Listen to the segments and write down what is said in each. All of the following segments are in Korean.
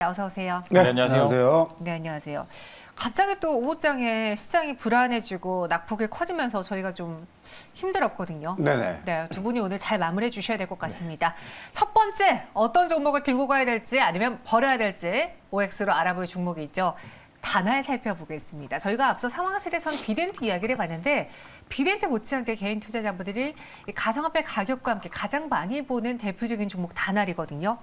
어서 오세요. 네, 안녕하세요. 네, 안녕하세요. 갑자기 또 오후장에 시장이 불안해지고 낙폭이 커지면서 저희가 좀 힘들었거든요. 네네. 네, 두 분이 오늘 잘 마무리해 주셔야 될 것 같습니다. 네. 첫 번째, 어떤 종목을 들고 가야 될지 아니면 버려야 될지 OX로 알아볼 종목이 있죠. 단알 살펴보겠습니다. 저희가 앞서 상황실에선 비덴트 이야기를 해봤는데 비덴트 못지않게 개인 투자자분들이 가상화폐 가격과 함께 가장 많이 보는 대표적인 종목 단알이거든요.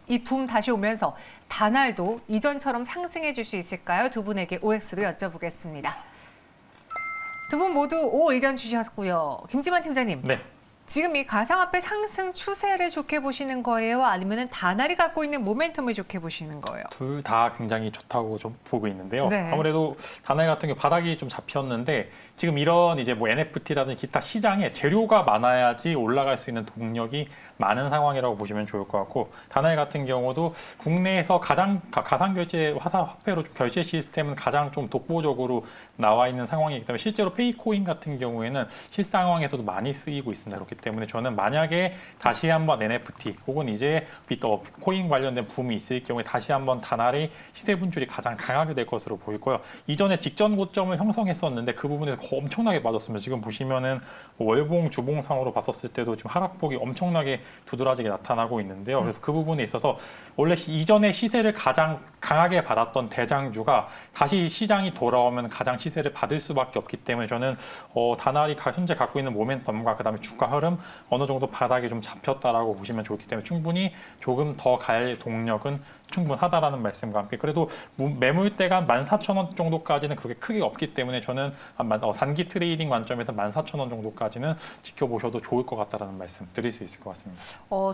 이 붐 다시 오면서 단알도 이전처럼 상승해 줄 수 있을까요? 두 분에게 OX로 여쭤보겠습니다. 두 분 모두 O 의견 주셨고요. 김지만 팀장님. 네. 지금 이 가상화폐 상승 추세를 좋게 보시는 거예요? 아니면 단알이 갖고 있는 모멘텀을 좋게 보시는 거예요? 둘 다 굉장히 좋다고 좀 보고 있는데요. 네. 아무래도 단알 같은 경우 바닥이 좀 잡혔는데 지금 이런 이제 뭐 NFT라든지 기타 시장에 재료가 많아야지 올라갈 수 있는 동력이 많은 상황이라고 보시면 좋을 것 같고 단알 같은 경우도 국내에서 가장 가상결제 화폐로 결제 시스템은 가장 좀 독보적으로 나와 있는 상황이기 때문에 실제로 페이코인 같은 경우에는 실상황에서도 많이 쓰이고 있습니다. 그렇기 때문에 저는 만약에 다시 한번 NFT 혹은 이제 비트코인 관련된 붐이 있을 경우에 다시 한번 단알의 시세 분출이 가장 강하게 될 것으로 보이고요. 이전에 직전 고점을 형성했었는데 그 부분에서 엄청나게 빠졌습니다. 지금 보시면은 월봉, 주봉상으로 봤었을 때도 지금 하락폭이 엄청나게 두드러지게 나타나고 있는데요. 그래서 그 부분에 있어서 원래 이전에 시세를 가장 강하게 받았던 대장주가 다시 시장이 돌아오면 가장 시세를 받을 수밖에 없기 때문에 저는 단알이 현재 갖고 있는 모멘텀과 그다음에 주가 흐름 어느 정도 바닥에 좀 잡혔다라고 보시면 좋기 때문에 충분히 조금 더 갈 동력은 충분하다라는 말씀과 함께 그래도 매물대가 14,000원 정도까지는 그렇게 크게 없기 때문에 저는 단기 트레이딩 관점에서 14,000원 정도까지는 지켜보셔도 좋을 것 같다라는 말씀 드릴 수 있을 것 같습니다.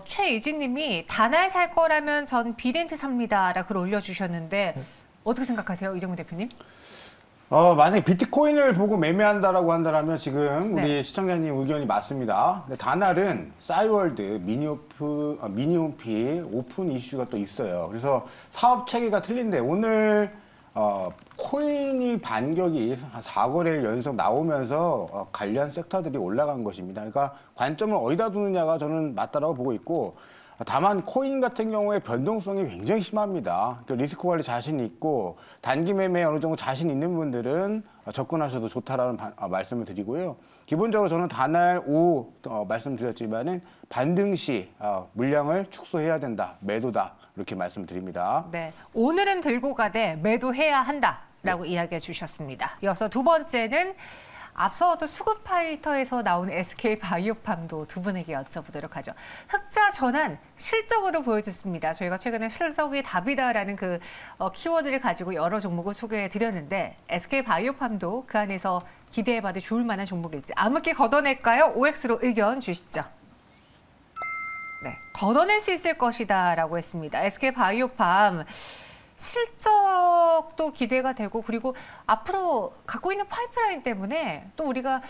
최이진 님이 단알 살 거라면 전 비덴트 삽니다라고 글 올려주셨는데 어떻게 생각하세요? 이정우 대표님? 만약에 비트코인을 보고 매매한다라고 한다면 지금 우리 시청자님 의견이 맞습니다. 근데 단알은 싸이월드, 미니홈피, 오픈 이슈가 또 있어요. 그래서 사업 체계가 틀린데 오늘 코인이 반격이 4거래일 연속 나오면서 관련 섹터들이 올라간 것입니다. 그러니까 관점을 어디다 두느냐가 저는 맞다라고 보고 있고 다만 코인 같은 경우에 변동성이 굉장히 심합니다. 리스크 관리 자신이 있고 단기 매매에 어느 정도 자신 있는 분들은 접근하셔도 좋다라는 말씀을 드리고요. 기본적으로 저는 단알 5 말씀드렸지만은 반등 시 물량을 축소해야 된다, 매도다 이렇게 말씀드립니다. 네, 오늘은 들고 가되 매도해야 한다라고 이야기해 주셨습니다. 이어서 두 번째는 앞서 또 수급파이터에서 나온 SK바이오팜도 두 분에게 여쭤보도록 하죠. 흑자 전환 실적으로 보여줬습니다. 저희가 최근에 실적이 답이다라는 그 키워드를 가지고 여러 종목을 소개해 드렸는데 SK바이오팜도 그 안에서 기대해봐도 좋을 만한 종목일지 암흑기 걷어낼까요? OX로 의견 주시죠. 네, 걷어낼 수 있을 것이다라고 했습니다. SK바이오팜. 실적도 기대가 되고 그리고 앞으로 갖고 있는 파이프라인 때문에 또 우리가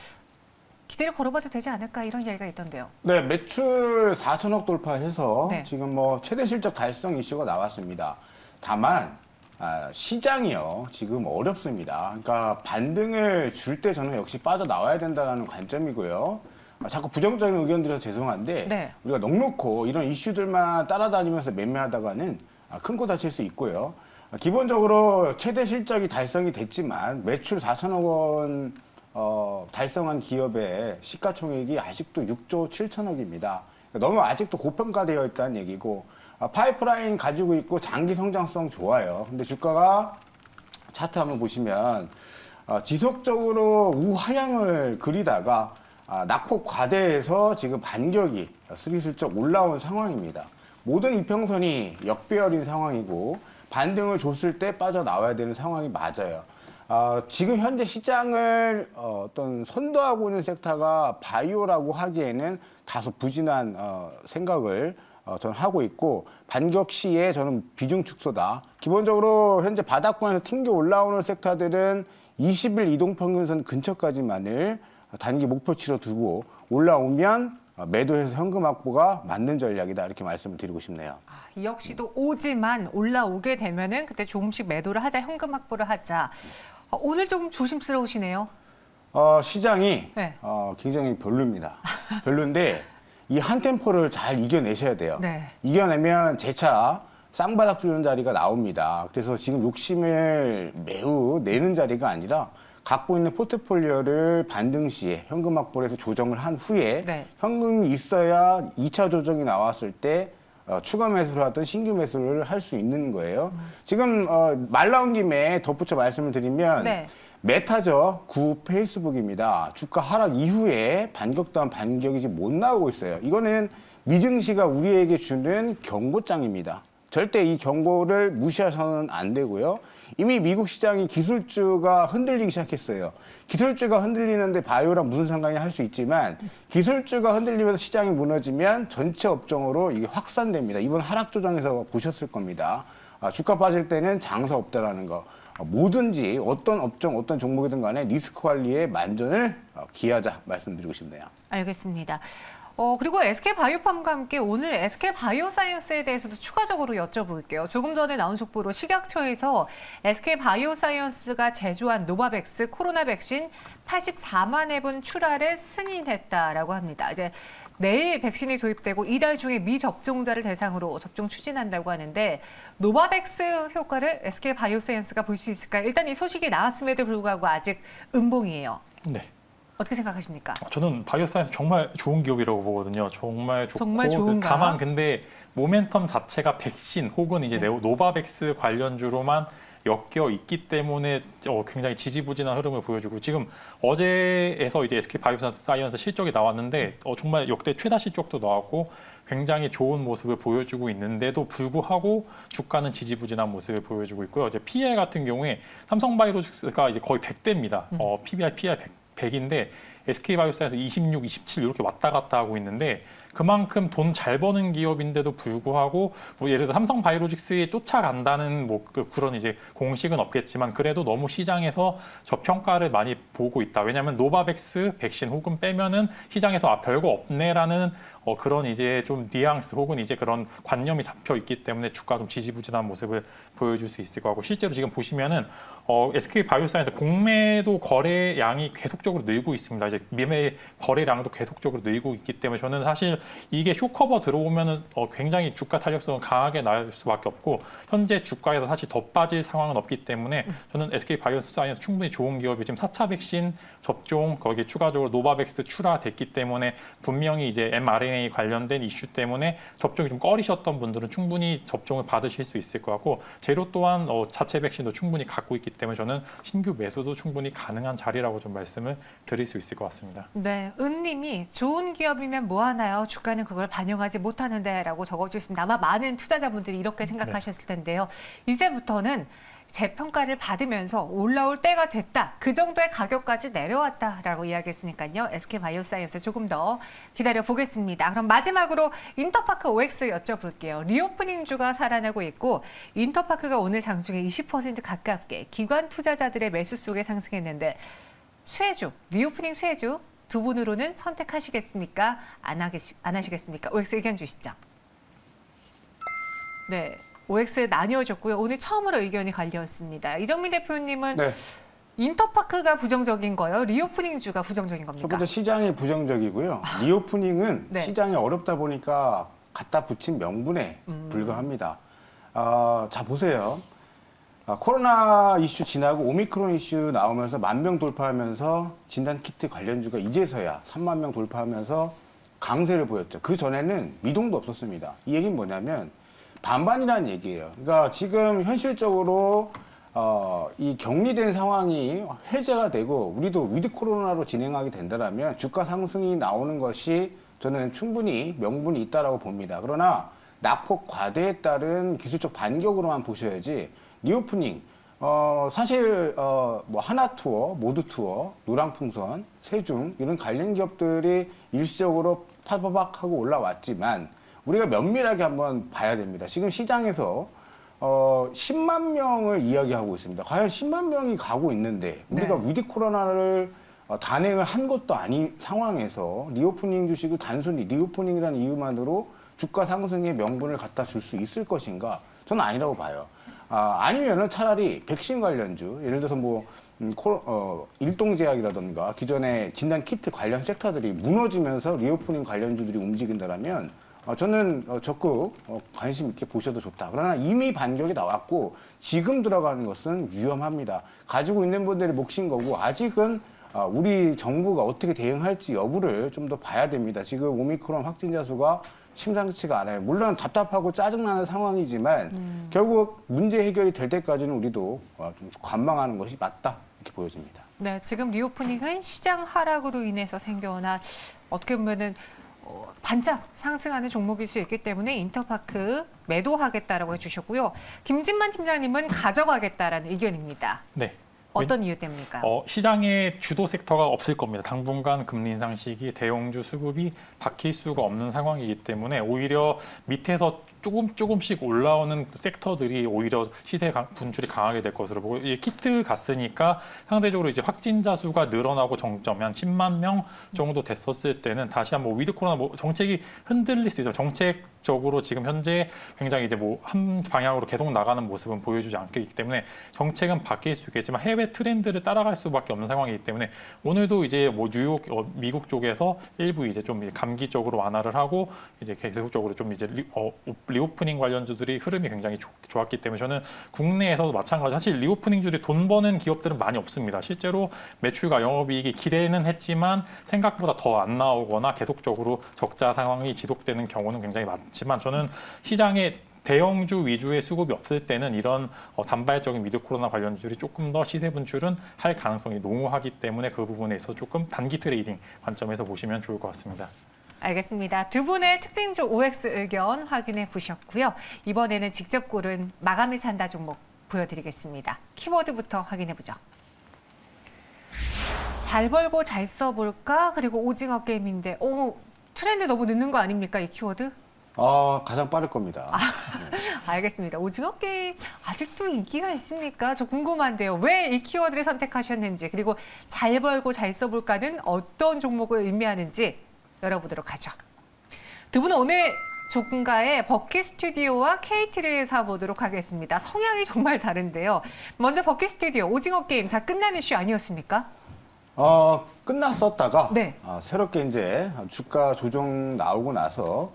기대를 걸어봐도 되지 않을까 이런 이야기가 있던데요. 네, 매출 4천억 돌파해서 지금 최대 실적 달성 이슈가 나왔습니다. 다만 시장이요 지금 어렵습니다. 그러니까 반등을 줄 때 저는 역시 빠져나와야 된다는 관점이고요. 자꾸 부정적인 의견들에서 죄송한데 우리가 넉넉고 이런 이슈들만 따라다니면서 매매하다가는 큰 코 다칠 수 있고요. 기본적으로 최대 실적이 달성이 됐지만 매출 4천억 원 달성한 기업의 시가총액이 아직도 6조 7천억입니다. 너무 아직도 고평가되어 있다는 얘기고 파이프라인 가지고 있고 장기 성장성 좋아요. 근데 주가가 차트 한번 보시면 지속적으로 우하향을 그리다가 낙폭 과대해서 지금 반격이 스리슬쩍 올라온 상황입니다. 모든 이평선이 역배열인 상황이고 반등을 줬을 때 빠져나와야 되는 상황이 맞아요. 지금 현재 시장을 어떤 선도하고 있는 섹터가 바이오라고 하기에는 다소 부진한 생각을 저는 하고 있고 반격 시에 저는 비중 축소다. 기본적으로 현재 바닥권에서 튕겨 올라오는 섹터들은 20일 이동평균선 근처까지만을 단기 목표치로 두고 올라오면 매도해서 현금 확보가 맞는 전략이다 이렇게 말씀을 드리고 싶네요. 이 역시도 오지만 올라오게 되면은 그때 조금씩 매도를 하자, 현금 확보를 하자. 오늘 조금 조심스러우시네요. 시장이 굉장히 별로입니다. 별로인데 이 한 템포를 잘 이겨내셔야 돼요. 이겨내면 재차 쌍바닥 주는 자리가 나옵니다. 그래서 지금 욕심을 매우 내는 자리가 아니라 갖고 있는 포트폴리오를 반등 시에 현금 확보를 해서 조정을 한 후에 네. 현금이 있어야 2차 조정이 나왔을 때 추가 매수를 하든 신규 매수를 할 수 있는 거예요. 지금 말 나온 김에 덧붙여 말씀을 드리면 네. 메타죠. 구 페이스북입니다. 주가 하락 이후에 반격 또한 반격이 지금 못 나오고 있어요. 이거는 미증시가 우리에게 주는 경고장입니다. 절대 이 경고를 무시해서는 안 되고요. 이미 미국 시장이 기술주가 흔들리기 시작했어요. 기술주가 흔들리는데 바이오랑 무슨 상관이 할 수 있지만 기술주가 흔들리면서 시장이 무너지면 전체 업종으로 이게 확산됩니다. 이번 하락 조정에서 보셨을 겁니다. 주가 빠질 때는 장사 없다라는 거. 뭐든지 어떤 업종, 어떤 종목이든 간에 리스크 관리에 만전을 기하자 말씀드리고 싶네요. 알겠습니다. 그리고 SK바이오팜과 함께 오늘 SK바이오사이언스에 대해서도 추가적으로 여쭤볼게요. 조금 전에 나온 속보로 식약처에서 SK바이오사이언스가 제조한 노바백스 코로나 백신 84만 회분 출하를 승인했다라고 합니다. 이제 내일 백신이 도입되고 이달 중에 미접종자를 대상으로 접종 추진한다고 하는데 노바백스 효과를 SK바이오사이언스가 볼 수 있을까요? 일단 이 소식이 나왔음에도 불구하고 아직 음봉이에요. 네. 어떻게 생각하십니까? 저는 바이오사이언스 정말 좋은 기업이라고 보거든요. 정말 좋고 정말 좋은가? 다만 근데 모멘텀 자체가 백신 혹은 이제 노바백스 관련주로만 엮여 있기 때문에 굉장히 지지부진한 흐름을 보여주고 지금 어제에서 이제 SK바이오사이언스 실적이 나왔는데 정말 역대 최다 실적도 나왔고 굉장히 좋은 모습을 보여주고 있는데도 불구하고 주가는 지지부진한 모습을 보여주고 있고요. 이제 PER 같은 경우에 삼성바이오로직스가 이제 거의 100대입니다. PBR 100인데 SK바이오사이언스 26, 27 이렇게 왔다 갔다 하고 있는데 그만큼 돈 잘 버는 기업인데도 불구하고 뭐 예를 들어서 삼성바이오로직스에 쫓아간다는 뭐 그런 이제 공식은 없겠지만 그래도 너무 시장에서 저평가를 많이 보고 있다. 왜냐하면 노바백스 백신 혹은 빼면은 시장에서 별거 없네라는 그런 이제 좀 뉘앙스 혹은 이제 그런 관념이 잡혀 있기 때문에 주가 좀 지지부진한 모습을 보여줄 수 있을 것 같고 실제로 지금 보시면은 SK바이오사이언스 공매도 거래량이 계속적으로 늘고 있습니다. 이제 매매 거래량도 계속적으로 늘고 있기 때문에 저는 사실 이게 쇼커버 들어오면은 굉장히 주가 탄력성은 강하게 날 수밖에 없고 현재 주가에서 사실 더 빠질 상황은 없기 때문에 저는 SK바이오사이언스 충분히 좋은 기업이 지금 4차 백신 접종 거기에 추가적으로 노바백스 출하됐기 때문에 분명히 이제 mRNA 관련된 이슈 때문에 접종이 좀 꺼리셨던 분들은 충분히 접종을 받으실 수 있을 것 같고 제로 또한 자체 백신도 충분히 갖고 있기 때문에 저는 신규 매수도 충분히 가능한 자리라고 좀 말씀을 드릴 수 있을 것 같습니다. 네, 은님이 좋은 기업이면 뭐 하나요? 주가는 그걸 반영하지 못하는데 라고 적어주셨습니다. 아마 많은 투자자분들이 이렇게 생각하셨을 텐데요. 이제부터는 재평가를 받으면서 올라올 때가 됐다. 그 정도의 가격까지 내려왔다라고 이야기했으니까요. SK바이오사이언스 조금 더 기다려보겠습니다. 그럼 마지막으로 인터파크 OX 여쭤볼게요. 리오프닝주가 살아나고 있고 인터파크가 오늘 장중에 20% 가깝게 기관 투자자들의 매수 속에 상승했는데 수혜주, 리오프닝 수혜주 두 분으로는 선택하시겠습니까? 안 하시겠습니까? OX 의견 주시죠. 네. OX 나뉘어졌고요. 오늘 처음으로 의견이 갈렸습니다. 이정민 대표님은 네. 인터파크가 부정적인 거예요? 리오프닝주가 부정적인 겁니까? 첫 번째 시장이 부정적이고요. 리오프닝은 네. 시장이 어렵다 보니까 갖다 붙인 명분에 불과합니다. 자 보세요. 코로나 이슈 지나고 오미크론 이슈 나오면서 10,000명 돌파하면서 진단키트 관련주가 이제서야 3만 명 돌파하면서 강세를 보였죠. 그 전에는 미동도 없었습니다. 이 얘기는 뭐냐면 반반이라는 얘기예요. 그러니까 지금 현실적으로 이 격리된 상황이 해제가 되고 우리도 위드 코로나로 진행하게 된다면 주가 상승이 나오는 것이 저는 충분히 명분이 있다라고 봅니다. 그러나 낙폭 과대에 따른 기술적 반격으로만 보셔야지 리오프닝 사실 뭐 하나투어, 모두투어, 노랑풍선, 세중 이런 관련 기업들이 일시적으로 파바박 하고 올라왔지만 우리가 면밀하게 한번 봐야 됩니다. 지금 시장에서 10만 명을 이야기하고 있습니다. 과연 10만 명이 가고 있는데 우리가 네. 위드 코로나를 단행을 한 것도 아닌 상황에서 리오프닝 주식을 단순히 리오프닝이라는 이유만으로 주가 상승의 명분을 갖다 줄 수 있을 것인가? 저는 아니라고 봐요. 아니면은 차라리 백신 관련주, 예를 들어서 뭐 일동제약이라던가 기존의 진단 키트 관련 섹터들이 무너지면서 리오프닝 관련주들이 움직인다면 저는 적극 관심 있게 보셔도 좋다. 그러나 이미 반격이 나왔고 지금 들어가는 것은 위험합니다. 가지고 있는 분들이 몫인 거고 아직은 우리 정부가 어떻게 대응할지 여부를 좀 더 봐야 됩니다. 지금 오미크론 확진자 수가 심상치가 않아요. 물론 답답하고 짜증나는 상황이지만 결국 문제 해결이 될 때까지는 우리도 좀 관망하는 것이 맞다 이렇게 보여집니다. 네, 지금 리오프닝은 시장 하락으로 인해서 생겨난 어떻게 보면은 반짝 상승하는 종목일 수 있기 때문에 인터파크 매도하겠다라고 해주셨고요. 김진만 팀장님은 가져가겠다라는 의견입니다. 네. 어떤 이유 때문일까요? 시장에 주도 섹터가 없을 겁니다. 당분간 금리 인상 시기 대형주 수급이 바뀔 수가 없는 상황이기 때문에 오히려 밑에서 조금씩 올라오는 섹터들이 오히려 시세 분출이 강하게 될 것으로 보고 키트 갔으니까 상대적으로 이제 확진자 수가 늘어나고 정점이 한 10만 명 정도 됐었을 때는 다시 한번 위드 코로나 정책이 흔들릴 수 있죠. 정책적으로 지금 현재 굉장히 이제 한 방향으로 계속 나가는 모습은 보여주지 않기 때문에 정책은 바뀔 수 있겠지만 해외 트렌드를 따라갈 수밖에 없는 상황이기 때문에 오늘도 이제 뉴욕, 미국 쪽에서 일부 이제 좀 감기적으로 완화를 하고 이제 계속적으로 좀 이제 리오프닝 관련주들이 흐름이 굉장히 좋았기 때문에 저는 국내에서도 마찬가지. 사실 리오프닝주들이 돈 버는 기업들은 많이 없습니다. 실제로 매출과 영업이익이 기대는 했지만 생각보다 더 안 나오거나 계속적으로 적자 상황이 지속되는 경우는 굉장히 많지만 저는 시장에 대형주 위주의 수급이 없을 때는 이런 단발적인 위드 코로나 관련주들이 조금 더 시세 분출은 할 가능성이 농후하기 때문에 그 부분에서 조금 단기 트레이딩 관점에서 보시면 좋을 것 같습니다. 알겠습니다. 두 분의 특징주 OX 의견 확인해 보셨고요. 이번에는 직접 고른 마감일 산다 종목 보여드리겠습니다. 키워드부터 확인해 보죠. 잘 벌고 잘 써볼까? 그리고 오징어 게임인데 트렌드 너무 늦는 거 아닙니까? 이 키워드? 가장 빠를 겁니다. 네. 알겠습니다. 오징어 게임 아직도 인기가 있습니까? 저 궁금한데요. 왜 이 키워드를 선택하셨는지 그리고 잘 벌고 잘 써볼까는 어떤 종목을 의미하는지 열어보도록 하죠. 두 분은 오늘 조금가에 버킷 스튜디오와 KT를 사보도록 하겠습니다. 성향이 정말 다른데요. 먼저 버킷 스튜디오, 오징어 게임 다 끝난 이슈 아니었습니까? 끝났었다가 네. 새롭게 이제 주가 조정 나오고 나서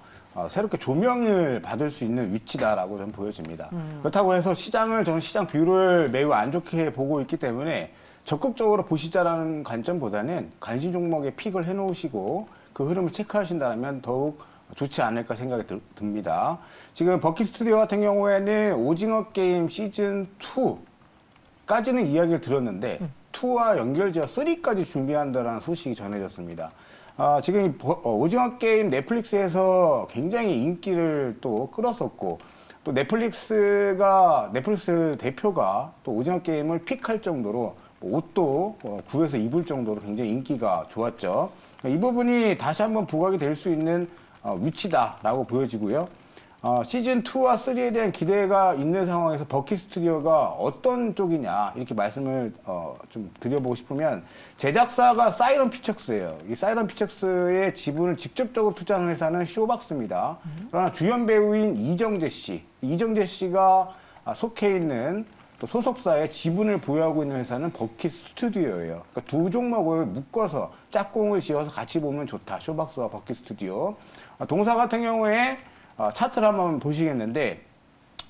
새롭게 조명을 받을 수 있는 위치다라고 저는 보여집니다. 그렇다고 해서 저는 시장 비율을 매우 안 좋게 보고 있기 때문에 적극적으로 보시자라는 관점보다는 관심 종목에 픽을 해놓으시고 그 흐름을 체크하신다면 더욱 좋지 않을까 생각이 듭니다. 지금 버킷 스튜디오 같은 경우에는 오징어 게임 시즌 2까지는 이야기를 들었는데 2와 연결지어 3까지 준비한다는 소식이 전해졌습니다. 지금 오징어 게임 넷플릭스에서 굉장히 인기를 또 끌었었고 또 넷플릭스 대표가 또 오징어 게임을 픽할 정도로 옷도 구해서 입을 정도로 굉장히 인기가 좋았죠. 이 부분이 다시 한번 부각이 될 수 있는 위치다라고 보여지고요. 시즌2와 3에 대한 기대가 있는 상황에서 버킷 스튜디오가 어떤 쪽이냐 이렇게 말씀을 좀 드려보고 싶으면 제작사가 사이런 피처스예요. 이 사이런 피처스의 지분을 직접적으로 투자하는 회사는 쇼박스입니다. 그러나 주연 배우인 이정재 씨가 속해 있는 또 소속사의 지분을 보유하고 있는 회사는 버킷 스튜디오예요. 그러니까 두 종목을 묶어서 짝꿍을 지어서 같이 보면 좋다. 쇼박스와 버킷 스튜디오. 동사 같은 경우에 차트를 한번 보시겠는데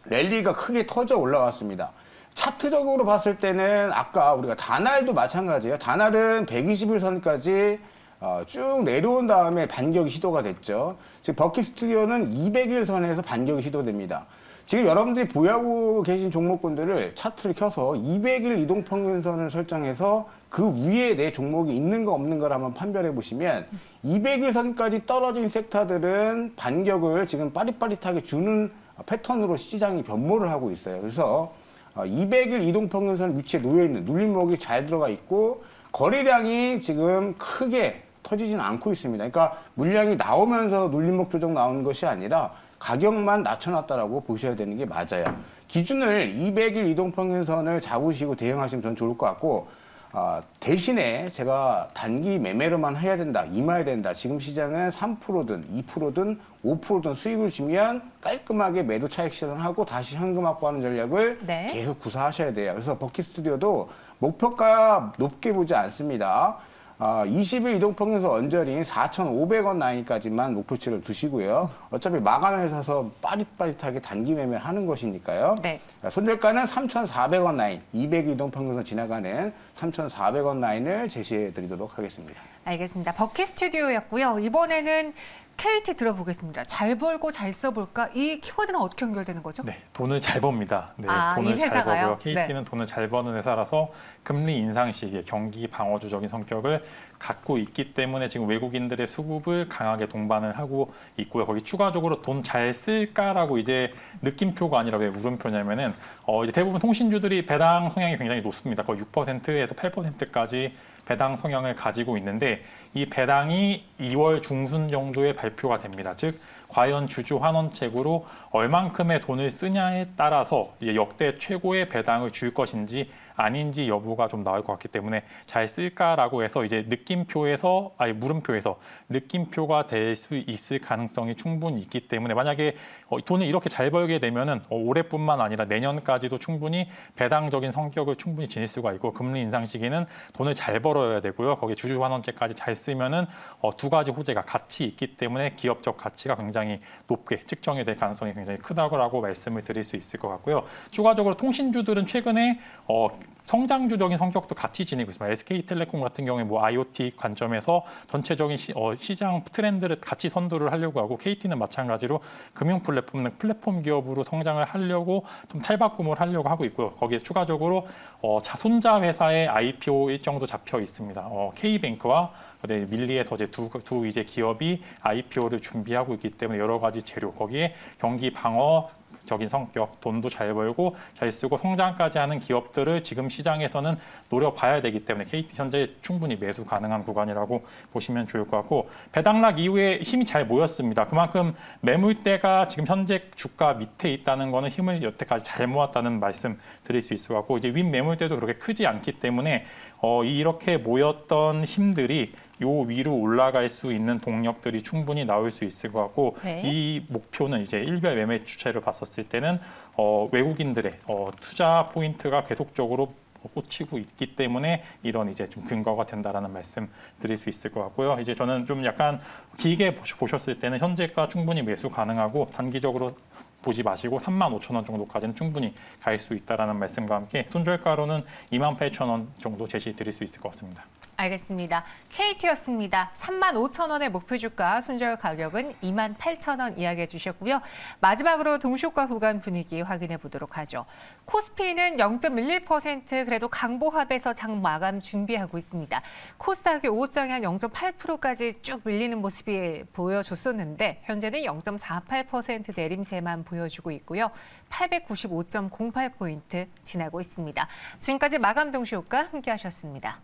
랠리가 크게 터져 올라왔습니다. 차트적으로 봤을 때는 아까 우리가 다날도 마찬가지예요. 다날은 120일선까지 쭉 내려온 다음에 반격이 시도가 됐죠. 지금 버킷 스튜디오는 200일선에서 반격이 시도됩니다. 지금 여러분들이 보유하고 계신 종목군들을 차트를 켜서 200일 이동평균선을 설정해서 그 위에 내 종목이 있는가 없는가를 한번 판별해 보시면 200일 선까지 떨어진 섹터들은 반격을 지금 빠릿빠릿하게 주는 패턴으로 시장이 변모를 하고 있어요. 그래서 200일 이동평균선 위치에 놓여있는 눌림목이 잘 들어가 있고 거래량이 지금 크게 터지지는 않고 있습니다. 그러니까 물량이 나오면서 눌림목 조정 나오는 것이 아니라 가격만 낮춰놨다라고 보셔야 되는 게 맞아요. 기준을 200일 이동평균선을 잡으시고 대응하시면 저는 좋을 것 같고 대신에 제가 단기 매매로만 해야 된다, 임해야 된다. 지금 시장은 3%든 2%든 5%든 수익을 주면 깔끔하게 매도 차익 실현하고 다시 현금 확보하는 전략을 네. 계속 구사하셔야 돼요. 그래서 버킷 스튜디오도 목표가 높게 보지 않습니다. 20일 이동평균선 언저리인 4,500원 라인까지만 목표치를 두시고요. 어차피 마감에 있어서 빠릿빠릿하게 단기 매매를 하는 것이니까요. 네. 손절가는 3,400원 라인, 200일 이동평균선 지나가는 3,400원 라인을 제시해 드리도록 하겠습니다. 알겠습니다. 버킷 스튜디오였고요. 이번에는 KT 들어보겠습니다. 잘 벌고 잘 써볼까? 이 키워드는 어떻게 연결되는 거죠? 네, 돈을 잘 법니다. 네, 이 돈을 잘 회사가요? 벌고요. KT는 네. 돈을 잘 버는 회사라서 금리 인상 시기에 경기 방어주적인 성격을 갖고 있기 때문에 지금 외국인들의 수급을 강하게 동반을 하고 있고요. 거기 추가적으로 돈 잘 쓸까라고 이제 느낌표가 아니라 왜 물음표냐면은 이제 대부분 통신주들이 배당 성향이 굉장히 높습니다. 거의 6%에서 8%까지 배당 성향을 가지고 있는데 이 배당이 2월 중순 정도에 발표가 됩니다. 즉 과연 주주 환원책으로 얼만큼의 돈을 쓰냐에 따라서 이제 역대 최고의 배당을 줄 것인지 아닌지 여부가 좀 나올 것 같기 때문에 잘 쓸까라고 해서 이제 느낌표에서 물음표에서 느낌표가 될 수 있을 가능성이 충분히 있기 때문에 만약에 돈을 이렇게 잘 벌게 되면은 올해뿐만 아니라 내년까지도 충분히 배당적인 성격을 충분히 지닐 수가 있고 금리 인상 시기는 돈을 잘 벌어야 되고요. 거기에 주주 환원제까지 잘 쓰면은 두 가지 호재가 같이 있기 때문에 기업적 가치가 굉장히 높게 측정이 될 가능성이 굉장히 크다고 말씀을 드릴 수 있을 것 같고요. 추가적으로 통신주들은 최근에 성장주적인 성격도 같이 지니고 있습니다. SK텔레콤 같은 경우에 뭐 IoT 관점에서 전체적인 시장 트렌드를 같이 선도를 하려고 하고 KT는 마찬가지로 금융 플랫폼 기업으로 성장을 하려고 좀 탈바꿈을 하려고 하고 있고요. 거기에 추가적으로 손자 회사의 IPO 일정도 잡혀 있습니다. K뱅크와 밀리에서 이제 두 이제 기업이 IPO를 준비하고 있기 때문에 여러 가지 재료 거기에 경기 방어적인 성격, 돈도 잘 벌고 잘 쓰고 성장까지 하는 기업들을 지금 시장에서는 노려봐야 되기 때문에 KT 현재 충분히 매수 가능한 구간이라고 보시면 좋을 것 같고 배당락 이후에 힘이 잘 모였습니다. 그만큼 매물대가 지금 현재 주가 밑에 있다는 거는 힘을 여태까지 잘 모았다는 말씀 드릴 수 있을 것 같고 이제 윗 매물대도 그렇게 크지 않기 때문에 이렇게 모였던 힘들이 요 위로 올라갈 수 있는 동력들이 충분히 나올 수 있을 것 같고 네. 이 목표는 이제 일별 매매 주체를 봤었을 때는 외국인들의 투자 포인트가 계속적으로 꽂히고 있기 때문에 이런 이제 좀 근거가 된다라는 말씀 드릴 수 있을 것 같고요. 이제 저는 좀 약간 길게 보셨을 때는 현재가 충분히 매수 가능하고 단기적으로 보지 마시고 35,000원 정도까지는 충분히 갈 수 있다라는 말씀과 함께 손절가로는 28,000원 정도 제시 드릴 수 있을 것 같습니다. 알겠습니다. KT였습니다. 35,000원의 목표 주가, 손절 가격은 28,000원 이야기해 주셨고요. 마지막으로 동시효과 구간 분위기 확인해 보도록 하죠. 코스피는 0.11% 그래도 강보합에서 장 마감 준비하고 있습니다. 코스닥이 5장에 한 0.8%까지 쭉 밀리는 모습이 보여줬었는데 현재는 0.48% 내림세만 보여주고 있고요. 895.08포인트 지나고 있습니다. 지금까지 마감 동시효과 함께 하셨습니다.